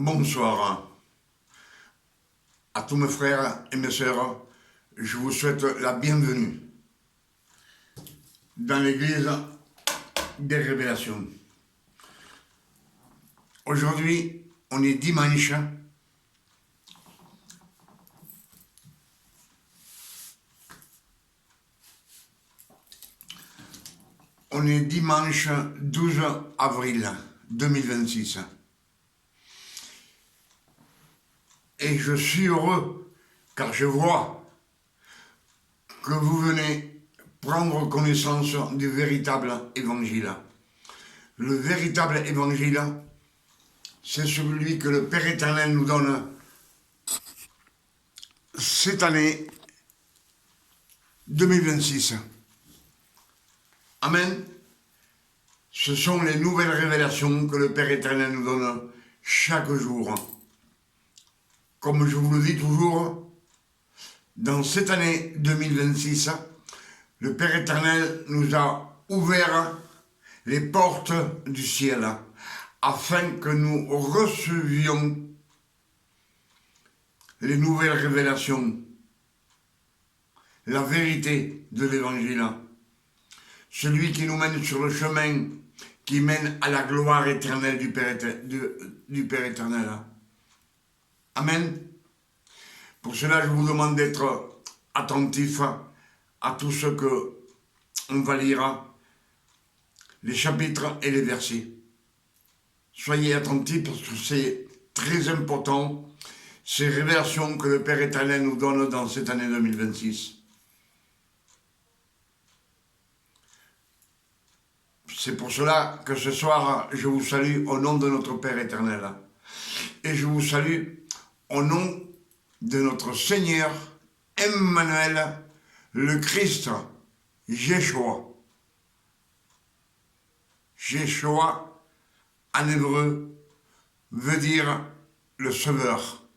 Bonsoir à tous mes frères et mes sœurs. Je vous souhaite la bienvenue dans l'église des révélations. Aujourd'hui, on est dimanche. On est dimanche 12 avril 2026. Et je suis heureux car je vois que vous venez prendre connaissance du véritable évangile. Le véritable évangile, c'est celui que le Père éternel nous donne cette année 2026. Amen. Ce sont les nouvelles révélations que le Père éternel nous donne chaque jour. Comme je vous le dis toujours, dans cette année 2026, le Père éternel nous a ouvert les portes du ciel afin que nous recevions les nouvelles révélations, la vérité de l'évangile, celui qui nous mène sur le chemin qui mène à la gloire éternelle du Père éternel. Amen. Pour cela, je vous demande d'être attentif à tout ce que on va lire, les chapitres et les versets. Soyez attentifs parce que c'est très important, ces révélations que le Père éternel nous donne dans cette année 2026. C'est pour cela que ce soir, je vous salue au nom de notre Père éternel. Et je vous salue au nom de notre Seigneur Emmanuel, le Christ, Yeshua. Yeshua, en hébreu, veut dire le Sauveur.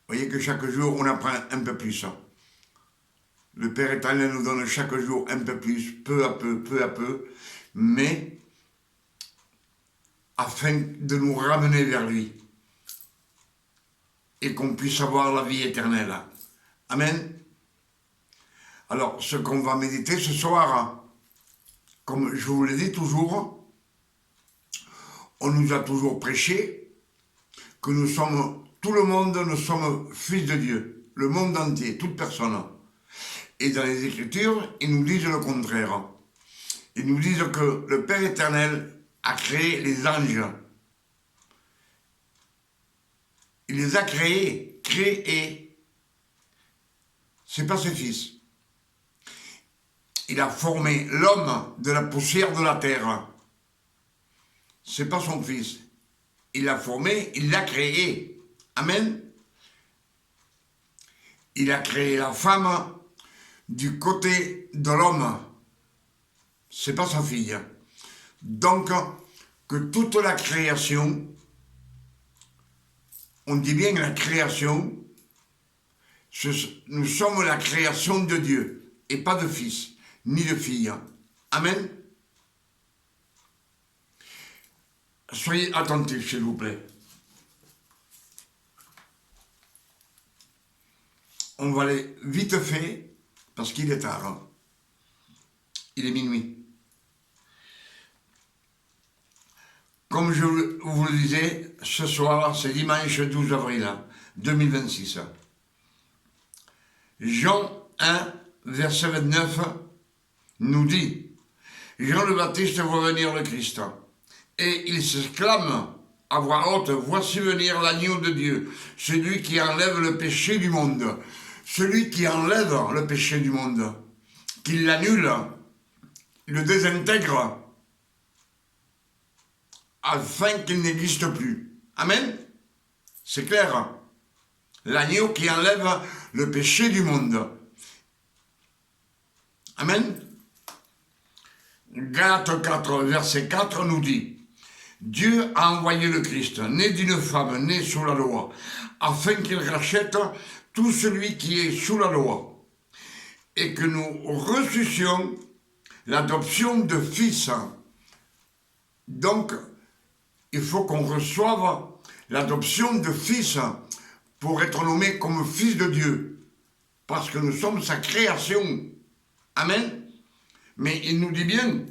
Vous voyez que chaque jour, on apprend un peu plus. Le Père éternel nous donne chaque jour un peu plus, peu à peu, mais afin de nous ramener vers lui et qu'on puisse avoir la vie éternelle. Amen. Alors, ce qu'on va méditer ce soir, comme je vous le dis toujours, on nous a toujours prêché que nous sommes, tout le monde, nous sommes fils de Dieu, le monde entier, toute personne. Et dans les Écritures, ils nous disent le contraire. Ils nous disent que le Père éternel a créé les anges. Il les a créés. C'est pas ses fils. Il a formé l'homme de la poussière de la terre. C'est pas son fils. Il l'a formé, il l'a créé. Amen. Il a créé la femme du côté de l'homme. C'est pas sa fille. Donc, que toute la création, on dit bien la création, nous sommes la création de Dieu, et pas de fils, ni de fille. Amen. Soyez attentifs, s'il vous plaît. On va aller vite fait, parce qu'il est tard. Il est minuit. Comme je vous le disais, ce soir, c'est dimanche 12 avril 2026. Jean 1, verset 29, nous dit « Jean le Baptiste voit venir le Christ, et il s'exclame à voix haute, voici venir l'agneau de Dieu, celui qui enlève le péché du monde. » Celui qui enlève le péché du monde, qui l'annule, le désintègre, afin qu'il n'existe plus. Amen. C'est clair. L'agneau qui enlève le péché du monde. Amen. Galates 4, verset 4 nous dit « Dieu a envoyé le Christ, né d'une femme, né sous la loi, afin qu'il rachète tout celui qui est sous la loi, et que nous reçussions l'adoption de fils. Donc, il faut qu'on reçoive l'adoption de fils pour être nommé comme fils de Dieu. Parce que nous sommes sa création. Amen. Mais il nous dit bien,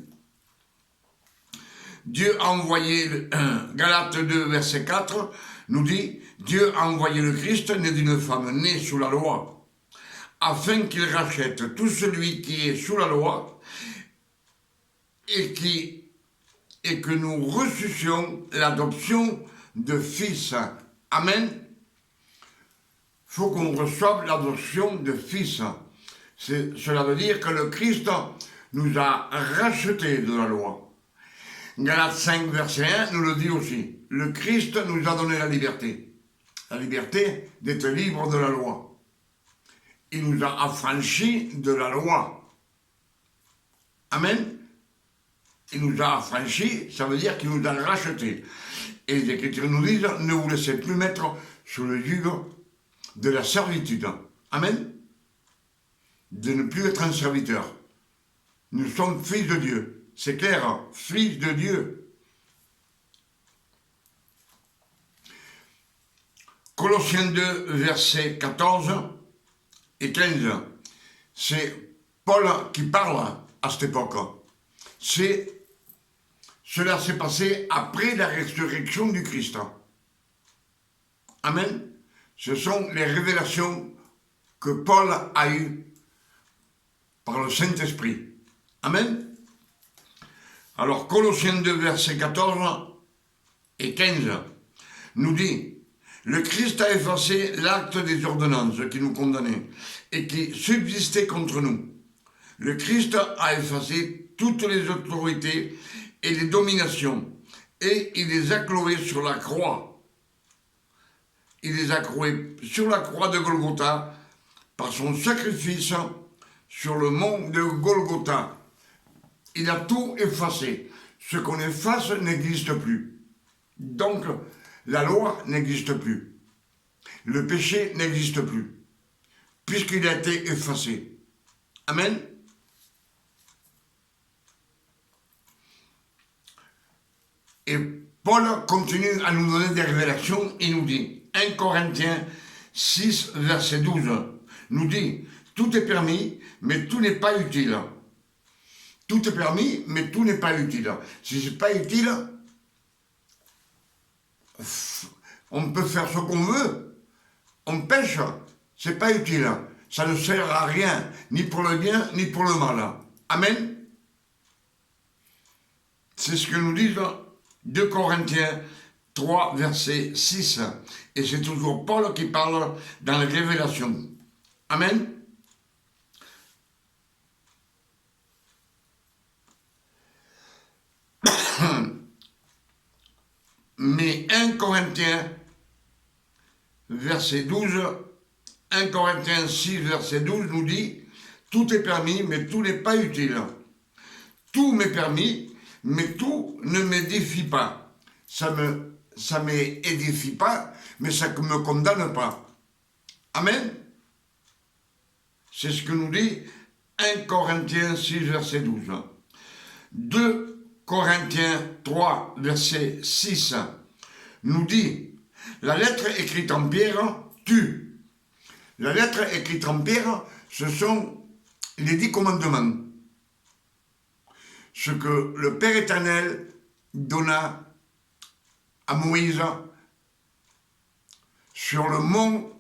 Dieu a envoyé, Galates 2, verset 4, nous dit, Dieu a envoyé le Christ, né d'une femme née sous la loi, afin qu'il rachète tout celui qui est sous la loi et que nous reçussions l'adoption de fils. Amen. Il faut qu'on reçoive l'adoption de fils. Cela veut dire que le Christ nous a rachetés de la loi. Galates 5, verset 1 nous le dit aussi. Le Christ nous a donné la liberté. La liberté d'être libre de la loi. Il nous a affranchis de la loi. Amen. Il nous a affranchis, ça veut dire qu'il nous a rachetés. Et les Écritures nous disent, ne vous laissez plus mettre sous le joug de la servitude. Amen. De ne plus être un serviteur. Nous sommes fils de Dieu. C'est clair, fils de Dieu. Colossiens 2, versets 14 et 15. C'est Paul qui parle à cette époque. Cela s'est passé après la résurrection du Christ. Amen. Ce sont les révélations que Paul a eues par le Saint-Esprit. Amen. Alors, Colossiens 2, versets 14 et 15 nous dit, le Christ a effacé l'acte des ordonnances qui nous condamnaient et qui subsistaient contre nous. Le Christ a effacé toutes les autorités et les dominations et il les a clouées sur la croix. Il les a clouées sur la croix de Golgotha par son sacrifice sur le mont de Golgotha. Il a tout effacé. Ce qu'on efface n'existe plus. Donc, la loi n'existe plus. Le péché n'existe plus. Puisqu'il a été effacé. Amen. Et Paul continue à nous donner des révélations. Il nous dit, 1 Corinthiens 6, verset 12, nous dit, tout est permis, mais tout n'est pas utile. Tout est permis, mais tout n'est pas utile. Si ce n'est pas utile, on peut faire ce qu'on veut. On pêche, c'est pas utile. Ça ne sert à rien, ni pour le bien, ni pour le mal. Amen. C'est ce que nous disent 2 Corinthiens 3, verset 6. Et c'est toujours Paul qui parle dans les révélations. Amen. Mais 1 Corinthiens, verset 12, 1 Corinthiens 6, verset 12 nous dit, tout est permis, mais tout n'est pas utile. Tout m'est permis, mais tout ne m'édifie pas. Ça m'édifie pas, mais ça ne me condamne pas. Amen. C'est ce que nous dit 1 Corinthiens 6, verset 12. 2 Corinthiens 3, verset 6, nous dit, la lettre écrite en pierre tue. La lettre écrite en pierre, ce sont les 10 commandements. Ce que le Père éternel donna à Moïse sur le mont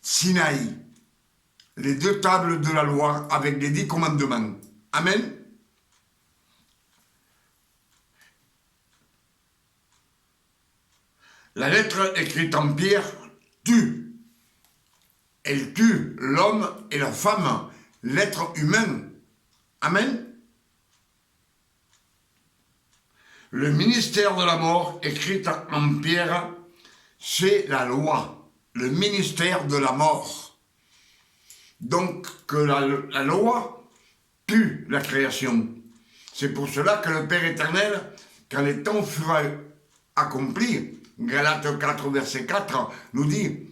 Sinaï. Les 2 tables de la loi avec les 10 commandements. Amen. La lettre écrite en pierre tue. Elle tue l'homme et la femme, l'être humain. Amen. Le ministère de la mort écrit en pierre, c'est la loi. Le ministère de la mort. Donc que la loi tue la création. C'est pour cela que le Père éternel, quand les temps furent accomplis, Galates 4, verset 4, nous dit,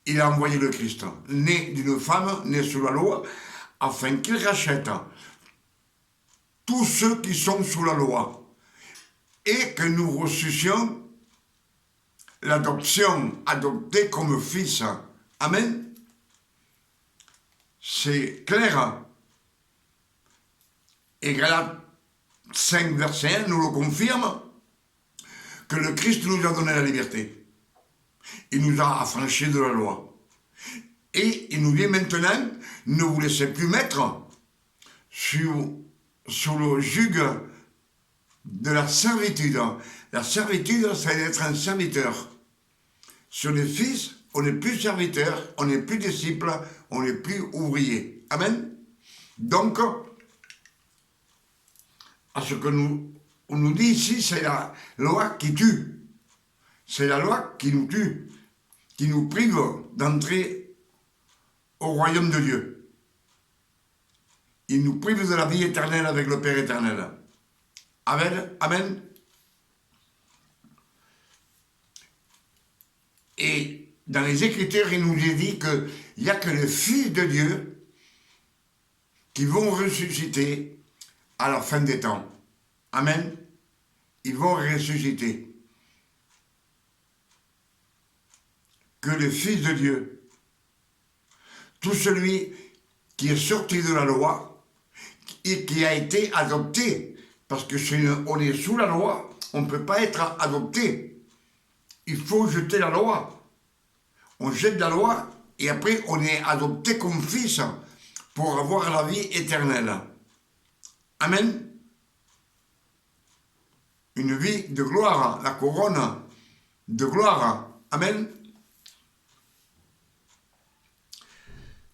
il a envoyé le Christ, né d'une femme, né sous la loi, afin qu'il rachète tous ceux qui sont sous la loi et que nous reçussions l'adoption, adopté comme fils. Amen. C'est clair. Et Galates 5, verset 1 nous le confirme, que le Christ nous a donné la liberté. Il nous a affranchis de la loi. Et il nous dit maintenant, ne vous laissez plus mettre sous le joug de la servitude. La servitude, c'est d'être un serviteur. Sur les fils, on n'est plus serviteur, on n'est plus disciple, on n'est plus ouvrier. Amen. Donc, à ce que on nous dit ici, c'est la loi qui tue. C'est la loi qui nous tue, qui nous prive d'entrer au royaume de Dieu. Il nous prive de la vie éternelle avec le Père éternel. Amen. Amen. Et dans les Écritures, il nous est dit qu'il n'y a que les fils de Dieu qui vont ressusciter à la fin des temps. Amen. Ils vont ressusciter. Que les fils de Dieu, tout celui qui est sorti de la loi et qui a été adopté, parce que on est sous la loi, on ne peut pas être adopté. Il faut jeter la loi. On jette la loi et après on est adopté comme fils pour avoir la vie éternelle. Amen. Une vie de gloire, la couronne de gloire. Amen.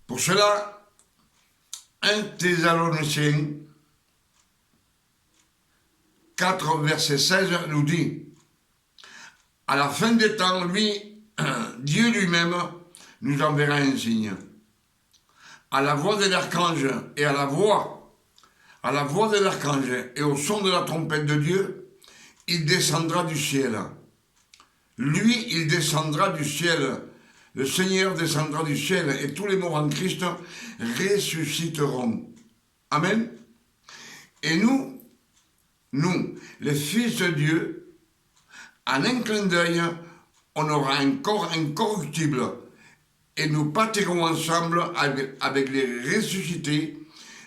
Pour cela, 1 Thessaloniciens 4, verset 16 nous dit, à la fin des temps, Dieu lui-même nous enverra un signe. À la voix de l'archange et à la voix de l'archange et au son de la trompette de Dieu, il descendra du ciel. Lui, il descendra du ciel. Le Seigneur descendra du ciel et tous les morts en Christ ressusciteront. Amen. Et nous, les fils de Dieu, en un clin d'œil, on aura un corps incorruptible et nous partirons ensemble avec les ressuscités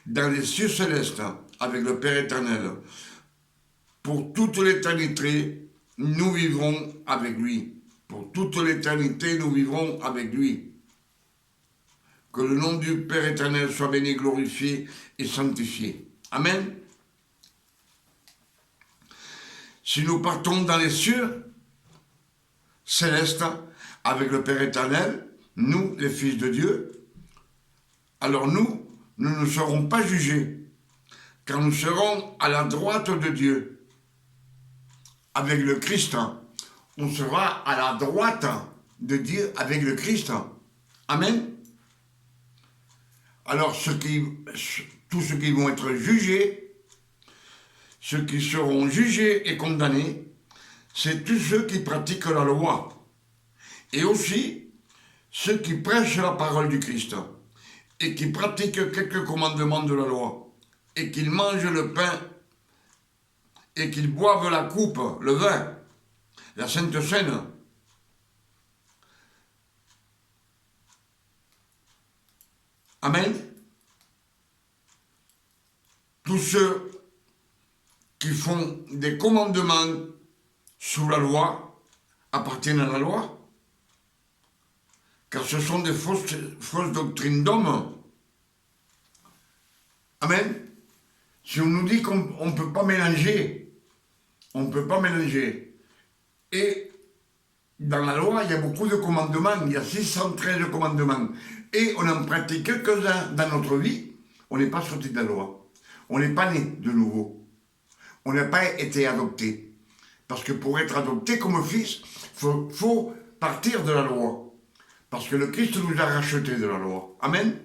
dans les cieux célestes, avec le Père éternel. Pour toute l'éternité, nous vivrons avec lui. Pour toute l'éternité, nous vivrons avec lui. Que le nom du Père éternel soit béni, glorifié et sanctifié. Amen. Si nous partons dans les cieux célestes avec le Père éternel, nous, les fils de Dieu, alors nous ne serons pas jugés, car nous serons à la droite de Dieu. Avec le Christ, on sera à la droite de Dieu avec le Christ. Amen. Alors tous ceux qui vont être jugés, ceux qui seront jugés et condamnés, c'est tous ceux qui pratiquent la loi. Et aussi ceux qui prêchent la parole du Christ et qui pratiquent quelques commandements de la loi et qu'ils mangent le pain et qu'ils boivent la coupe, le vin, la Sainte Seine. Amen. Tous ceux qui font des commandements sous la loi appartiennent à la loi, car ce sont des fausses doctrines d'hommes. Amen. Si on nous dit qu'on ne peut pas mélanger, on ne peut pas mélanger. Et dans la loi, il y a beaucoup de commandements, il y a 613 commandements. Et on en pratique quelques-uns dans notre vie, on n'est pas sorti de la loi. On n'est pas né de nouveau. On n'a pas été adopté. Parce que pour être adopté comme fils, il faut partir de la loi. Parce que le Christ nous a rachetés de la loi. Amen.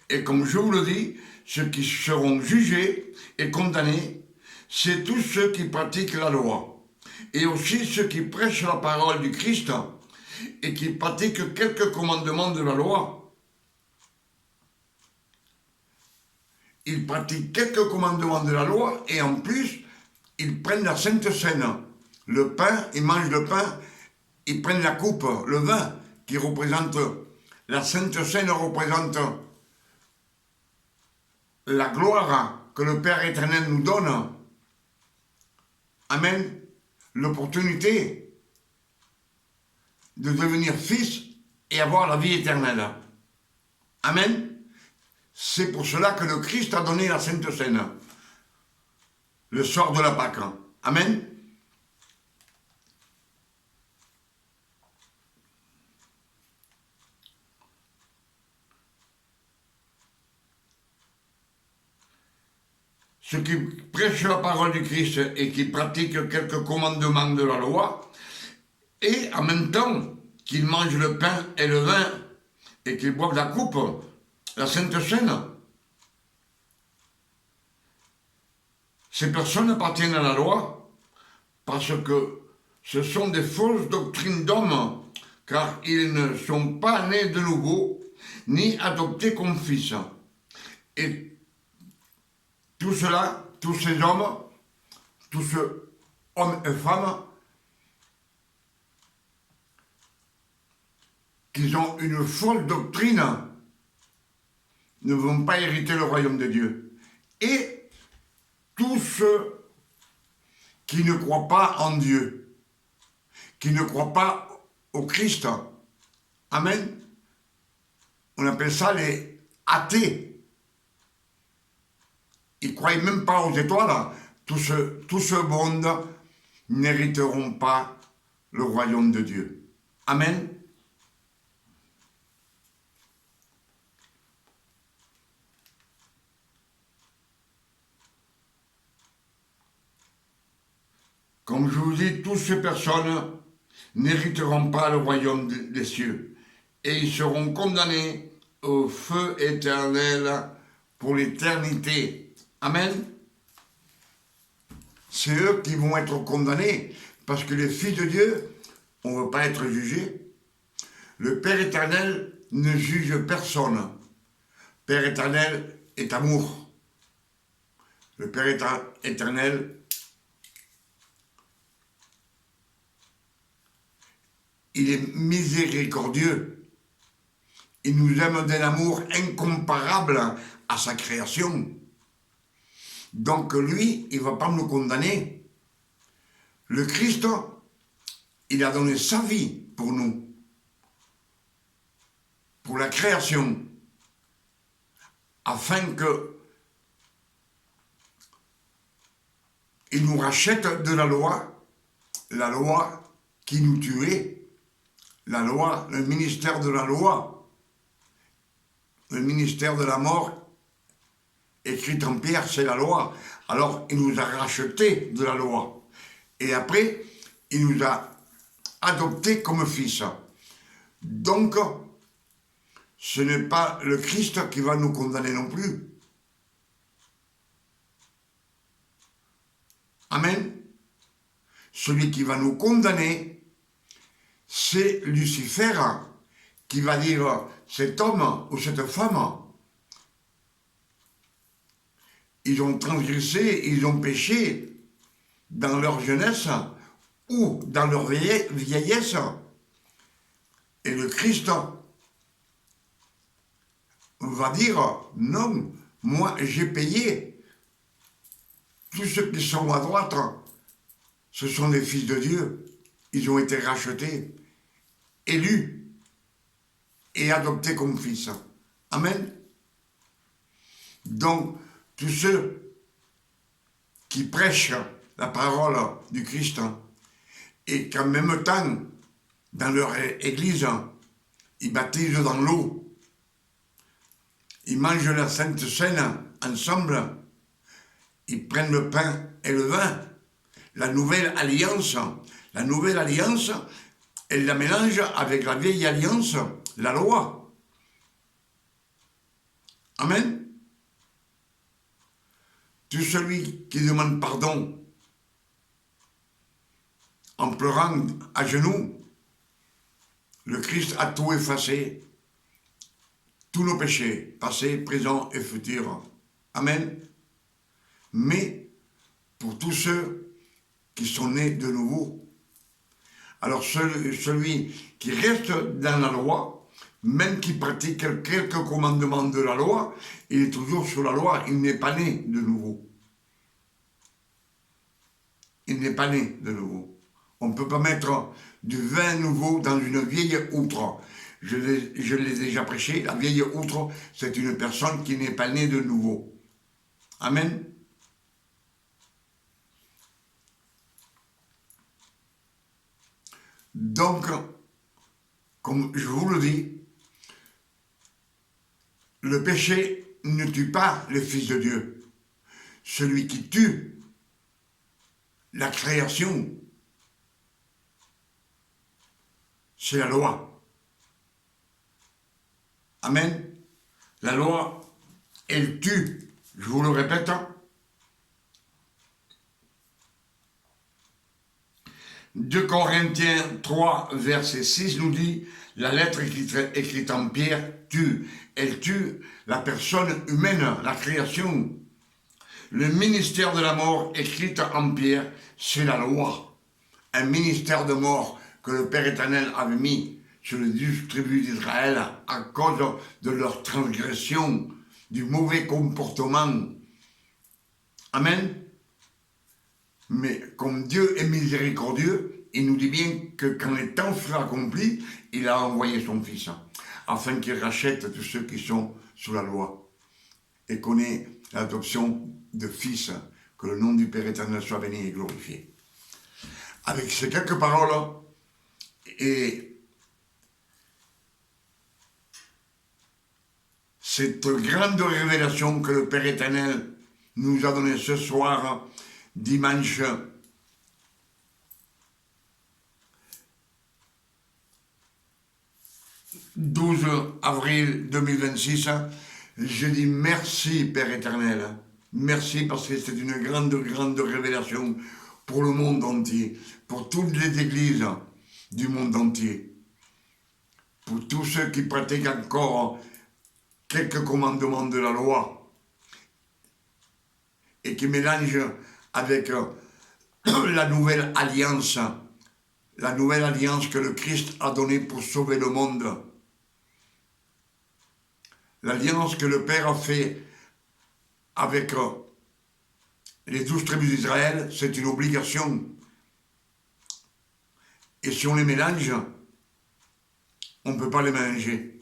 Et comme je vous le dis, ceux qui seront jugés et condamnés, c'est tous ceux qui pratiquent la loi. Et aussi ceux qui prêchent la parole du Christ et qui pratiquent quelques commandements de la loi. ils pratiquent quelques commandements de la loi et en plus, ils prennent la Sainte Seine. Le pain, ils mangent le pain, ils prennent la coupe, le vin, qui représente, la Sainte Seine représente la gloire que le Père éternel nous donne. Amen. L'opportunité de devenir fils et avoir la vie éternelle. Amen. C'est pour cela que le Christ a donné la Sainte Seine, le soir de la Pâque. Amen. Ceux qui prêchent la parole du Christ et qui pratiquent quelques commandements de la loi, et en même temps qu'ils mangent le pain et le vin, et qu'ils boivent la coupe, la Sainte Seine, ces personnes appartiennent à la loi parce que ce sont des fausses doctrines d'hommes, car ils ne sont pas nés de nouveau, ni adoptés comme fils. Et tout cela, tous ces hommes, tous ces hommes et femmes, qui ont une fausse doctrine, ne vont pas hériter le royaume de Dieu. Et tous ceux qui ne croient pas en Dieu, qui ne croient pas au Christ, amen, on appelle ça les athées. Ils ne croient même pas aux étoiles. Tous ce monde n'hériteront pas le royaume de Dieu. Amen. Comme je vous dis, toutes ces personnes n'hériteront pas le royaume des cieux. Et ils seront condamnés au feu éternel pour l'éternité. Amen. C'est eux qui vont être condamnés, parce que les fils de Dieu, on ne veut pas être jugés. Le Père éternel ne juge personne. Père éternel est amour. Le Père éternel, il est miséricordieux. Il nous aime d'un amour incomparable à sa création. Donc lui, il ne va pas nous condamner. Le Christ, il a donné sa vie pour nous, pour la création, afin que il nous rachète de la loi qui nous tuait, la loi, le ministère de la loi, le ministère de la mort, écrit en pierre, c'est la loi. Alors, il nous a rachetés de la loi. Et après, il nous a adoptés comme fils. Donc, ce n'est pas le Christ qui va nous condamner non plus. Amen. Celui qui va nous condamner, c'est Lucifer, qui va dire, cet homme ou cette femme, ils ont transgressé, ils ont péché dans leur jeunesse ou dans leur vieillesse. Et le Christ va dire, non, moi j'ai payé. Tous ceux qui sont à droite, ce sont des fils de Dieu. Ils ont été rachetés, élus et adoptés comme fils. Amen. Donc, tous ceux qui prêchent la parole du Christ et qu'en même temps, dans leur église, ils baptisent dans l'eau, ils mangent la Sainte Seine ensemble, ils prennent le pain et le vin, la nouvelle alliance, elle la mélange avec la vieille alliance, la loi. Amen. Tout celui qui demande pardon en pleurant à genoux, le Christ a tout effacé, tous nos péchés, passés, présents et futurs. Amen. Mais pour tous ceux qui sont nés de nouveau. Alors celui qui reste dans la loi, même qui pratique quelques commandements de la loi, il est toujours sous la loi, il n'est pas né de nouveau. Il n'est pas né de nouveau. On ne peut pas mettre du vin nouveau dans une vieille outre. Je l'ai déjà prêché, la vieille outre, c'est une personne qui n'est pas née de nouveau. Amen. Donc, comme je vous le dis, le péché ne tue pas le Fils de Dieu. Celui qui tue la création, c'est la loi. Amen. La loi, elle tue. Je vous le répète. 2 Corinthiens 3, verset 6 nous dit, la lettre écrite en pierre tue. Elle tue la personne humaine, la création. Le ministère de la mort écrite en pierre, c'est la loi. Un ministère de mort que le Père éternel avait mis sur les 12 tribus d'Israël à cause de leur transgression, du mauvais comportement. Amen. Mais comme Dieu est miséricordieux, il nous dit bien que quand les temps seront accomplis, il a envoyé son Fils, afin qu'il rachète tous ceux qui sont sous la loi, et qu'on ait l'adoption de Fils, que le nom du Père éternel soit béni et glorifié. Avec ces quelques paroles, et cette grande révélation que le Père éternel nous a donnée ce soir, dimanche 12 avril 2026, je dis merci Père éternel, merci parce que c'est une grande révélation pour le monde entier, pour toutes les églises du monde entier, pour tous ceux qui pratiquent encore quelques commandements de la loi et qui mélangent avec la nouvelle alliance que le Christ a donnée pour sauver le monde. L'alliance que le Père a fait avec les 12 tribus d'Israël, c'est une obligation. Et si on les mélange, on ne peut pas les mélanger.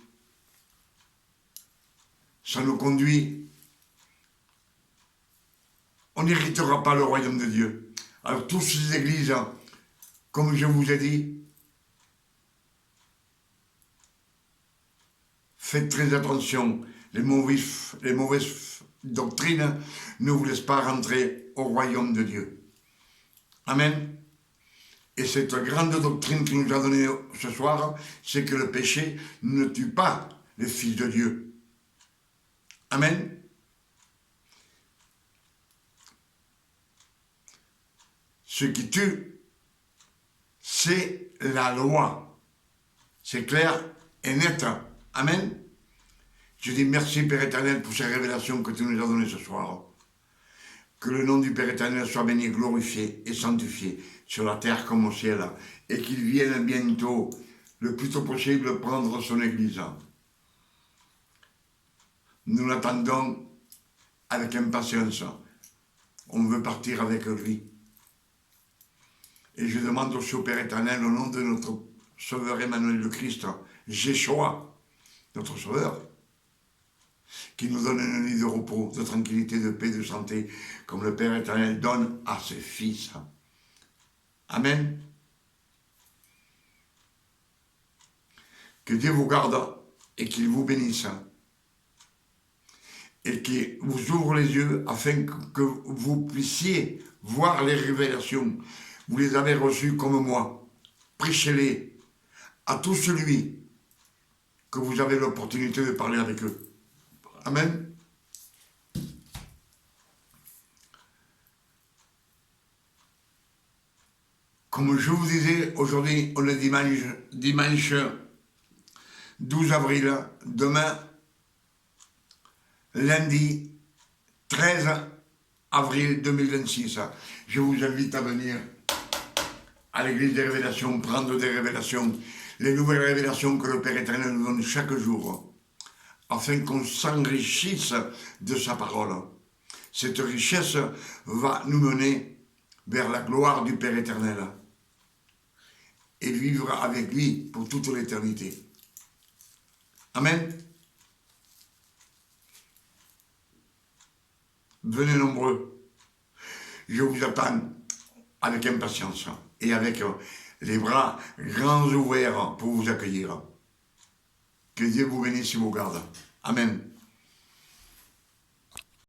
Ça nous conduit. On n'héritera pas le royaume de Dieu. Alors, toutes ces églises, comme je vous ai dit, faites très attention. Les mauvaises doctrines ne vous laissent pas rentrer au royaume de Dieu. Amen. Et cette grande doctrine qu'il nous a donnée ce soir, c'est que le péché ne tue pas les fils de Dieu. Amen. Ce qui tue, c'est la loi. C'est clair et net. Amen. Je dis merci Père éternel pour ces révélations que tu nous as données ce soir. Que le nom du Père éternel soit béni, glorifié et sanctifié sur la terre comme au ciel, et qu'il vienne bientôt, le plus tôt possible, prendre son Église. Nous l'attendons avec impatience. On veut partir avec lui. Et je demande aussi au Père éternel, au nom de notre Sauveur Emmanuel le Christ, Jéchoua, notre Sauveur, qui nous donne une nuit de repos, de tranquillité, de paix, de santé, comme le Père éternel donne à ses fils. Amen. Que Dieu vous garde et qu'il vous bénisse. Et qu'il vous ouvre les yeux afin que vous puissiez voir les révélations. Vous les avez reçues comme moi. Prêchez-les à tout celui que vous avez l'opportunité de parler avec eux. Amen. Comme je vous disais, aujourd'hui, on est dimanche 12 avril. Demain, lundi 13 avril 2026. Je vous invite à venir à l'église des révélations, prendre des révélations, les nouvelles révélations que le Père éternel nous donne chaque jour, afin qu'on s'enrichisse de sa parole. Cette richesse va nous mener vers la gloire du Père éternel et vivre avec lui pour toute l'éternité. Amen. Venez nombreux. Je vous attends avec impatience et avec les bras grands ouverts pour vous accueillir. Que Dieu vous bénisse et vous garde. Amen.